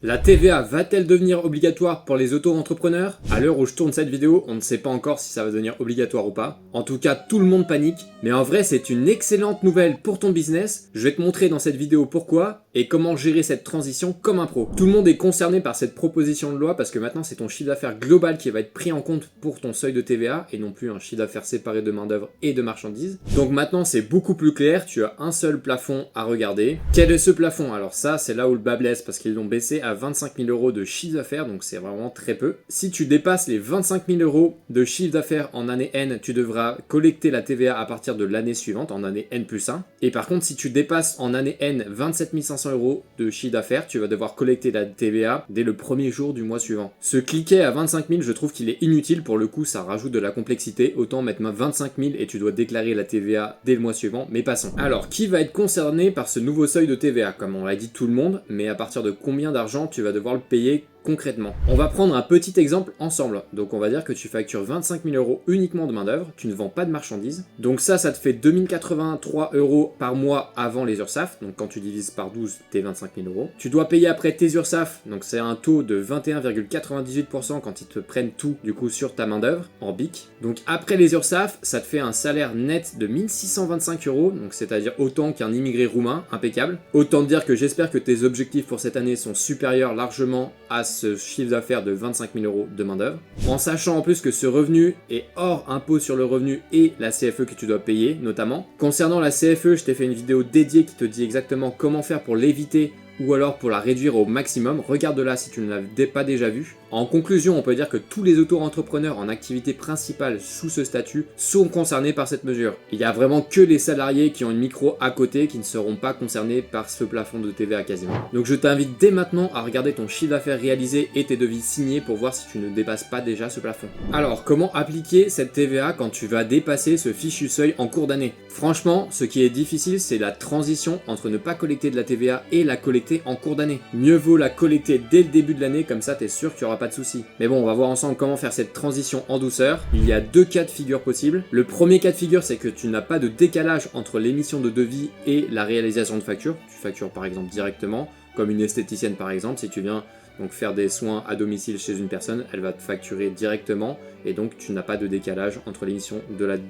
La TVA va-t-elle devenir obligatoire pour les auto-entrepreneurs? À l'heure où je tourne cette vidéo, on ne sait pas encore si ça va devenir obligatoire ou pas. En tout cas, tout le monde panique. Mais en vrai, c'est une excellente nouvelle pour ton business. Je vais te montrer dans cette vidéo pourquoi et comment gérer cette transition comme un pro. Tout le monde est concerné par cette proposition de loi parce que maintenant, c'est ton chiffre d'affaires global qui va être pris en compte pour ton seuil de TVA et non plus un chiffre d'affaires séparé de main-d'œuvre et de marchandises. Donc maintenant, c'est beaucoup plus clair. Tu as un seul plafond à regarder. Quel est ce plafond? Alors ça, c'est là où le bas blesse parce qu'ils l'ont baissé à 25 000 € de chiffre d'affaires, donc c'est vraiment très peu. Si tu dépasses les 25 000 € de chiffre d'affaires en année N, tu devras collecter la TVA à partir de l'année suivante, en année N+1. Et par contre, si tu dépasses en année N 27 500 € de chiffre d'affaires, tu vas devoir collecter la TVA dès le premier jour du mois suivant. Ce cliquet à 25 000, je trouve qu'il est inutile, pour le coup, ça rajoute de la complexité. Autant mettre 25 000 et tu dois déclarer la TVA dès le mois suivant, mais passons. Alors, qui va être concerné par ce nouveau seuil de TVA? Comme on l'a dit, tout le monde, mais à partir de combien d'argent tu vas devoir le payer concrètement? On va prendre un petit exemple ensemble. Donc on va dire que tu factures 25 000 € uniquement de main d'œuvre, tu ne vends pas de marchandises. Donc ça te fait 2083 € par mois avant les URSSAF. Donc quand tu divises par 12, t'es 25 000 €. Tu dois payer après tes URSSAF, donc c'est un taux de 21,98% quand ils te prennent tout du coup sur ta main d'œuvre en BIC. Donc après les URSSAF, ça te fait un salaire net de 1625 €, donc c'est-à-dire autant qu'un immigré roumain, impeccable. Autant te dire que j'espère que tes objectifs pour cette année sont supérieurs largement à ce chiffre d'affaires de 25 000 € de main d'œuvre, en sachant en plus que ce revenu est hors impôt sur le revenu et la CFE que tu dois payer notamment. Concernant la CFE, je t'ai fait une vidéo dédiée qui te dit exactement comment faire pour l'éviter ou alors pour la réduire au maximum. Regarde-la si tu ne l'as pas déjà vue. En conclusion, on peut dire que tous les auto-entrepreneurs en activité principale sous ce statut sont concernés par cette mesure. Il n'y a vraiment que les salariés qui ont une micro à côté qui ne seront pas concernés par ce plafond de TVA quasiment. Donc je t'invite dès maintenant à regarder ton chiffre d'affaires réalisé et tes devis signés pour voir si tu ne dépasses pas déjà ce plafond. Alors, comment appliquer cette TVA quand tu vas dépasser ce fichu seuil en cours d'année? Franchement, ce qui est difficile, c'est la transition entre ne pas collecter de la TVA et la collecter en cours d'année. Mieux vaut la collecter dès le début de l'année, comme ça t'es sûr qu'il n'y aura pas de soucis. Mais bon, on va voir ensemble comment faire cette transition en douceur. Il y a deux cas de figure possibles. Le premier cas de figure, c'est que tu n'as pas de décalage entre l'émission de devis et la réalisation de facture. Tu factures par exemple directement, comme une esthéticienne par exemple, si tu viens donc faire des soins à domicile chez une personne, elle va te facturer directement et donc tu n'as pas de décalage entre l'émission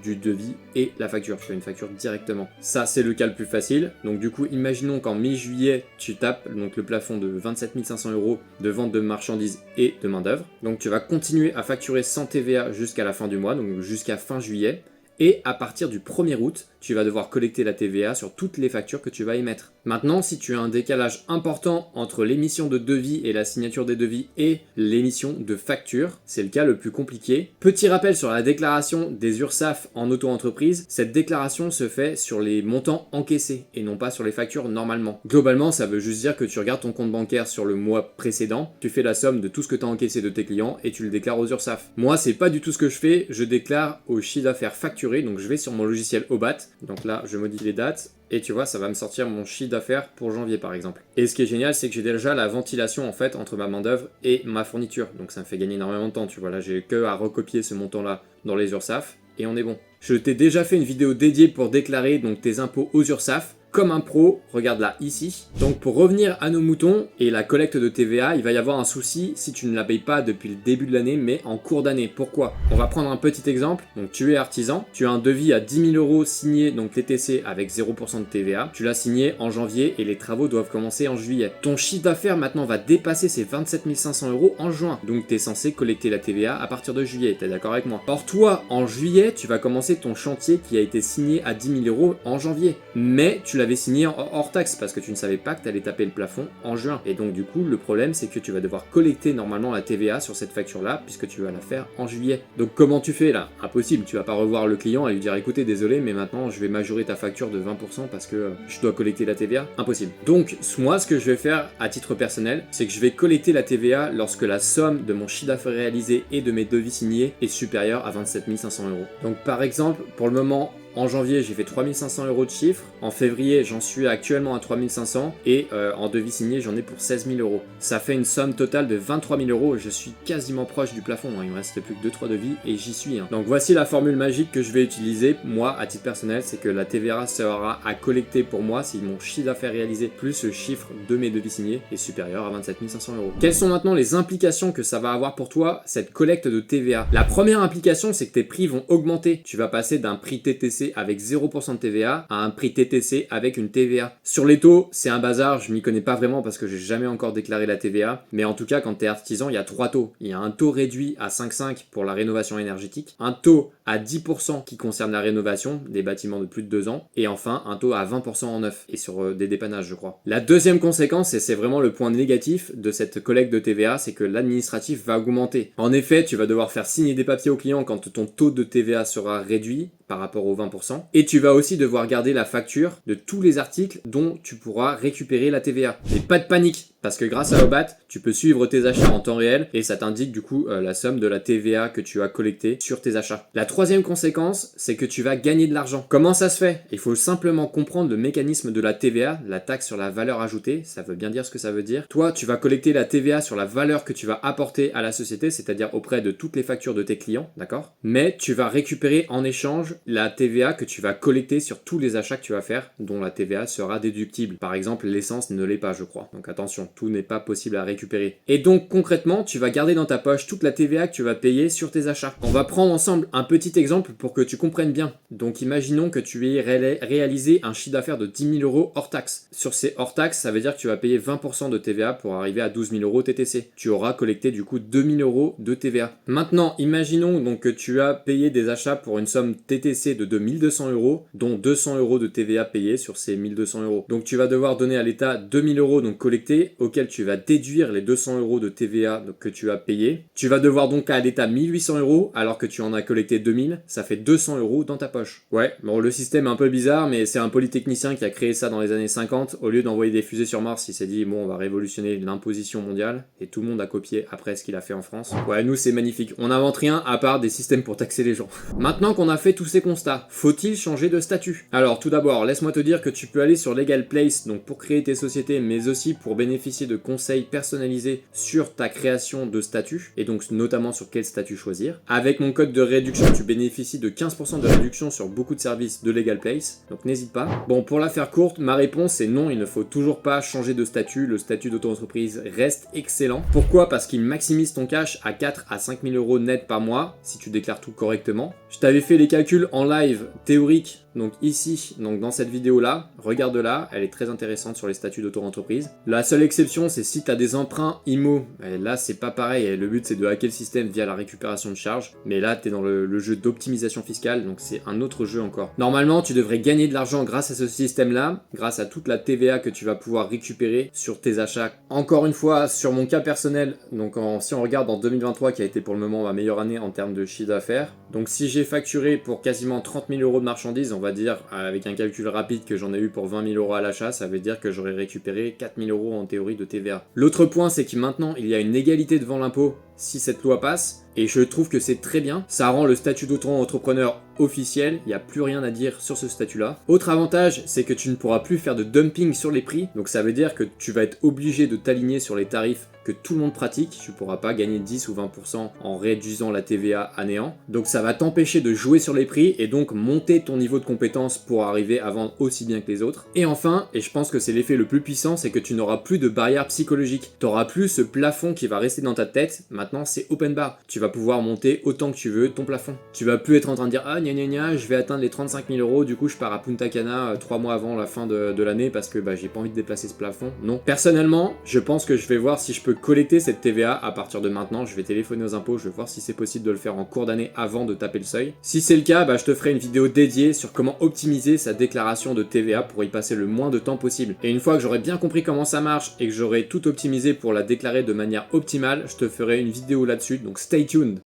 du devis et la facture. Tu fais une facture directement. Ça, c'est le cas le plus facile. Donc du coup, imaginons qu'en mi-juillet, tu tapes donc le plafond de 27 500 € de vente de marchandises et de main d'œuvre. Donc tu vas continuer à facturer sans TVA jusqu'à la fin du mois, donc jusqu'à fin juillet. Et à partir du 1er août, tu vas devoir collecter la TVA sur toutes les factures que tu vas émettre. Maintenant, si tu as un décalage important entre l'émission de devis et la signature des devis et l'émission de facture, c'est le cas le plus compliqué. Petit rappel sur la déclaration des URSSAF en auto-entreprise, cette déclaration se fait sur les montants encaissés et non pas sur les factures normalement. Globalement, ça veut juste dire que tu regardes ton compte bancaire sur le mois précédent, tu fais la somme de tout ce que tu as encaissé de tes clients et tu le déclares aux URSSAF. Moi, c'est pas du tout ce que je fais, je déclare au chiffre d'affaires facturé, donc je vais sur mon logiciel Obat, donc là je modifie les dates, et tu vois, ça va me sortir mon chiffre d'affaires pour janvier par exemple. Et ce qui est génial, c'est que j'ai déjà la ventilation en fait entre ma main d'œuvre et ma fourniture. Donc ça me fait gagner énormément de temps, tu vois. Là, j'ai que à recopier ce montant-là dans les URSSAF et on est bon. Je t'ai déjà fait une vidéo dédiée pour déclarer donc tes impôts aux URSSAF. Comme un pro, regarde là, ici. Donc pour revenir à nos moutons et la collecte de TVA, il va y avoir un souci si tu ne la payes pas depuis le début de l'année, mais en cours d'année. Pourquoi? On va prendre un petit exemple. Donc tu es artisan, tu as un devis à 10 000 € signé, donc TTC avec 0% de TVA. Tu l'as signé en janvier et les travaux doivent commencer en juillet. Ton chiffre d'affaires maintenant va dépasser ces 27 500 € en juin. Donc tu es censé collecter la TVA à partir de juillet, t'es d'accord avec moi? Or toi, en juillet, tu vas commencer ton chantier qui a été signé à 10 000 € en janvier. Mais tu l'avais signé hors taxe parce que tu ne savais pas que tu allais taper le plafond en juin. Et donc du coup, le problème, c'est que tu vas devoir collecter normalement la TVA sur cette facture-là puisque tu vas la faire en juillet. Donc comment tu fais là? Impossible, tu vas pas revoir le client et lui dire écoutez, désolé, mais maintenant je vais majorer ta facture de 20% parce que je dois collecter la TVA. Impossible. Donc moi, ce que je vais faire à titre personnel, c'est que je vais collecter la TVA lorsque la somme de mon chiffre d'affaires réalisé et de mes devis signés est supérieure à 27 500 €. Donc par exemple, pour le moment, en janvier j'ai fait 3500 € de chiffre, en février j'en suis actuellement à 3500 et en devis signé j'en ai pour 16 000 €. Ça fait une somme totale de 23 000 €, je suis quasiment proche du plafond, hein. Il me reste plus que 2-3 devis et j'y suis. Donc voici la formule magique que je vais utiliser, moi à titre personnel, c'est que la TVA sera à collecter pour moi si mon chiffre d'affaires réalisé plus le chiffre de mes devis signés est supérieur à 27 500 €. Quelles sont maintenant les implications que ça va avoir pour toi, cette collecte de TVA? La première implication, c'est que tes prix vont augmenter. Tu vas passer d'un prix TTC avec 0% de TVA à un prix TTC avec une TVA. Sur les taux, c'est un bazar, je m'y connais pas vraiment parce que j'ai jamais encore déclaré la TVA, mais en tout cas quand tu es artisan, il y a 3 taux. Il y a un taux réduit à 5,5 pour la rénovation énergétique, un taux à 10% qui concerne la rénovation des bâtiments de plus de 2 ans, et enfin un taux à 20% en neuf et sur des dépannages je crois. La deuxième conséquence, et c'est vraiment le point négatif de cette collecte de TVA, c'est que l'administratif va augmenter. En effet, tu vas devoir faire signer des papiers aux clients quand ton taux de TVA sera réduit par rapport aux 20%, et tu vas aussi devoir garder la facture de tous les articles dont tu pourras récupérer la TVA. Mais pas de panique, parce que grâce à Obat, tu peux suivre tes achats en temps réel et ça t'indique du coup la somme de la TVA que tu as collectée sur tes achats. La troisième conséquence, c'est que tu vas gagner de l'argent. Comment ça se fait? Il faut simplement comprendre le mécanisme de la TVA, la taxe sur la valeur ajoutée, ça veut bien dire ce que ça veut dire. Toi, tu vas collecter la TVA sur la valeur que tu vas apporter à la société, c'est-à-dire auprès de toutes les factures de tes clients, d'accord? Mais tu vas récupérer en échange la TVA que tu vas collecter sur tous les achats que tu vas faire, dont la TVA sera déductible. Par exemple, l'essence ne l'est pas, je crois. Donc attention, tout n'est pas possible à récupérer. Et donc concrètement, tu vas garder dans ta poche toute la TVA que tu vas payer sur tes achats. On va prendre ensemble un petit exemple pour que tu comprennes bien. Donc imaginons que tu aies réalisé un chiffre d'affaires de 10 000 € hors taxe. Sur ces hors taxes, ça veut dire que tu vas payer 20% de TVA pour arriver à 12 000 € TTC. Tu auras collecté du coup 2 000 € de TVA. Maintenant, imaginons donc que tu as payé des achats pour une somme TTC de 2200 €, dont 200 € de TVA payés sur ces 1200 €. Donc tu vas devoir donner à l'État 2000 € donc collectés, auxquels tu vas déduire les 200 € de TVA que tu as payé. Tu vas devoir donc à l'État 1800 € alors que tu en as collecté 2000, ça fait 200 € dans ta poche. Ouais, bon le système est un peu bizarre, mais c'est un polytechnicien qui a créé ça dans les années 50. Au lieu d'envoyer des fusées sur Mars, il s'est dit bon on va révolutionner l'imposition mondiale, et tout le monde a copié après ce qu'il a fait en France. Ouais, nous c'est magnifique, on n'invente rien à part des systèmes pour taxer les gens. Maintenant qu'on a fait tous ces constats, faut-il changer de statut? Alors tout d'abord, laisse-moi te dire que tu peux aller sur Legal Place donc pour créer tes sociétés, mais aussi pour bénéficier de conseils personnalisés sur ta création de statut, et donc notamment sur quel statut choisir. Avec mon code de réduction, tu bénéficies de 15% de réduction sur beaucoup de services de Legal Place, donc n'hésite pas. Bon, pour la faire courte, ma réponse est non, il ne faut toujours pas changer de statut, le statut d'auto-entreprise reste excellent. Pourquoi? Parce qu'il maximise ton cash à 4 à 5 000 € net par mois, si tu déclares tout correctement. Je t'avais fait les calculs en live théorique, donc ici, donc dans cette vidéo là, regarde-la, elle est très intéressante sur les statuts d'auto-entreprise. La seule exception, c'est si tu as des emprunts IMO, et là c'est pas pareil, le but c'est de hacker le système via la récupération de charges, mais là tu es dans le jeu d'optimisation fiscale, donc c'est un autre jeu encore. Normalement, tu devrais gagner de l'argent grâce à ce système là, grâce à toute la TVA que tu vas pouvoir récupérer sur tes achats. Encore une fois, sur mon cas personnel, donc si on regarde en 2023 qui a été pour le moment ma meilleure année en termes de chiffre d'affaires, donc si j'ai facturé pour quasiment 30 000 € de marchandises, on va dire avec un calcul rapide que j'en ai eu pour 20 000 € à l'achat, ça veut dire que j'aurais récupéré 4 000 € en théorie de TVA. L'autre point, c'est que maintenant il y a une égalité devant l'impôt si cette loi passe, et je trouve que c'est très bien. Ça rend le statut d'auto-entrepreneur officiel, il n'y a plus rien à dire sur ce statut-là. Autre avantage, c'est que tu ne pourras plus faire de dumping sur les prix, donc ça veut dire que tu vas être obligé de t'aligner sur les tarifs que tout le monde pratique, tu pourras pas gagner 10 ou 20% en réduisant la TVA à néant. Donc ça va t'empêcher de jouer sur les prix et donc monter ton niveau de compétence pour arriver à vendre aussi bien que les autres. Et enfin, et je pense que c'est l'effet le plus puissant, c'est que tu n'auras plus de barrière psychologique. Tu n'auras plus ce plafond qui va rester dans ta tête, maintenant c'est open bar. Tu vas pouvoir monter autant que tu veux ton plafond. Tu vas plus être en train de dire ah gna gna gna, je vais atteindre les 35 000 €, du coup je pars à Punta Cana 3 mois avant la fin de l'année parce que j'ai pas envie de déplacer ce plafond. Non. Personnellement, je pense que je vais voir si je peux collecter cette TVA à partir de maintenant. Je vais téléphoner aux impôts, je vais voir si c'est possible de le faire en cours d'année avant de taper le seuil. Si c'est le cas, je te ferai une vidéo dédiée sur comment optimiser sa déclaration de TVA pour y passer le moins de temps possible. Et une fois que j'aurai bien compris comment ça marche et que j'aurai tout optimisé pour la déclarer de manière optimale, je te ferai une vidéo là-dessus, donc stay tuned.